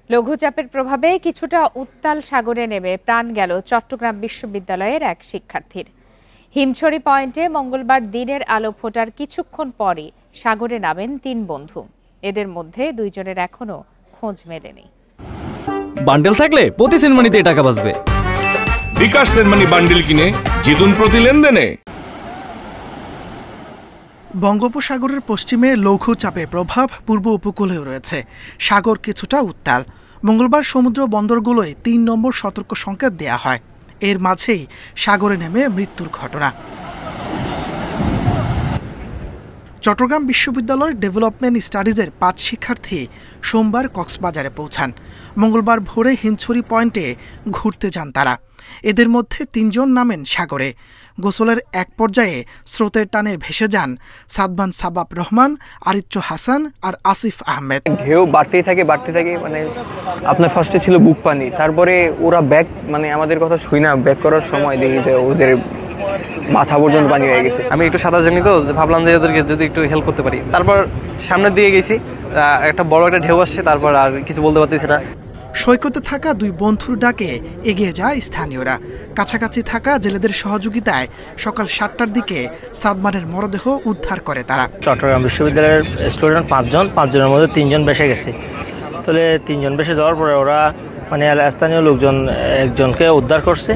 লঘুচাপের প্রভাবে কিছুটা উত্তাল সাগরে নেমে প্রাণ গেল চট্টগ্রাম বিশ্ববিদ্যালয়ের এক শিক্ষার্থীর। হিমছড়ি পয়েন্টে মঙ্গলবার দিনের আলো ফোটার কিছুক্ষণ পরই সাগরে নামেন ৩ বন্ধু। এদের মধ্যে 2 জনের এখনো খোঁজ মেলেনি। বান্ডেল থাকলে প্রতি সেনমানিতে টাকা বাঁচবে। বিকাশ সেনমানি বান্ডেল কিনে জিতুন প্রতি লেনদেনে। বঙ্গোপসাগরের পশ্চিমে লঘুচাপের প্রভাব পূর্ব উপকূলেও রয়েছে। সাগর কিছুটা উত্তাল। মঙ্গলবার সমুদ্র বন্দরগুলোয় ৩ নম্বর সতর্ক সংকেত দেয়া হয়। এর মাঝেই সাগরে নেমে মৃত্যুর ঘটনা। চট্টগ্রাম বিশ্ববিদ্যালয়ের ডেভেলপমেন্ট স্টাডিজের 5 শিক্ষার্থী সোমবার কক্সবাজারে পৌঁছান। মঙ্গলবার ভোরে হিমছড়ি পয়েন্টে ঘুরতে যান তারা। এদের মধ্যে 3 জন নামেন সাগরে। গোসলের এক পর্যায়ে স্রোতের টানে ভেসে যান সাদবান সাবাব রহমান, আরিত্র হাসান আর আসিফ আহমেদ। ঢেউ বাড়তেই থাকে মানে আপনার ফার্স্টে ছিল বুক পানি, তারপরে ওরা ব্যাক আমাদের কথা শুই না, ব্যাক করার সময় দেখি যে ওদের মাথা পর্যন্ত পানি হয়ে গেছে। আমি একটু সাঁতার জানি, তো ভাবলাম যে ওদেরকে যদি একটু হেল্প করতে পারি। তারপর সামনের দিকে গেছি, একটা বড় একটা ঢেউ আসছে, তারপর আর কিছু বলতে পারতেছি না। সৈকতে থাকা 2 বন্ধুর ডাকে এগিয়ে যায় স্থানীয়রা। কাছাকাছি থাকা জেলেদের সহযোগিতায় সকাল 7টার দিকে সাদমানের মরদেহ উদ্ধার করে তারা। চট্টগ্রাম বিশ্ববিদ্যালয়ের স্টুডেন্ট 5 জন, 5 জনের মধ্যে 3 জন ভেসে গেছে। তাহলে 3 জন ভেসে যাওয়ার পরে ওরা স্থানীয় লোকজন একজনকে উদ্ধার করছে।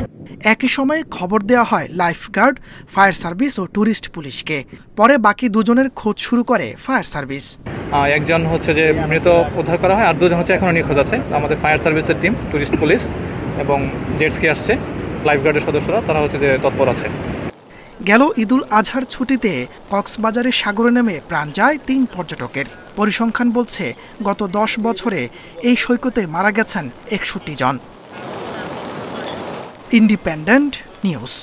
একই সময়ে খবর দেওয়া হয় লাইফ গার্ড, ফায়ার সার্ভিস ও ট্যুরিস্ট পুলিশকে। পরে বাকি 2 জনের খোঁজ শুরু করে ফায়ার সার্ভিস। একজন হচ্ছে যে মৃত উদ্ধার করা হয়, আর 2 জন হচ্ছে এখনো নিখোঁজ আছে। আমাদের ফায়ার সার্ভিসের টিম, ট্যুরিস্ট পুলিশ এবং জেটস্কি আসছে, লাইফ গার্ডের সদস্যরা তারা হচ্ছে যে তৎপর আছে। গেল ঈদুল আজহার ছুটিতে কক্সবাজারে সাগরে নেমে প্রাণ যায় 3 পর্যটকের। পরিসংখ্যান বলছে গত 10 বছরে এই সৈকতে মারা গেছেন 61 জন। Independent news.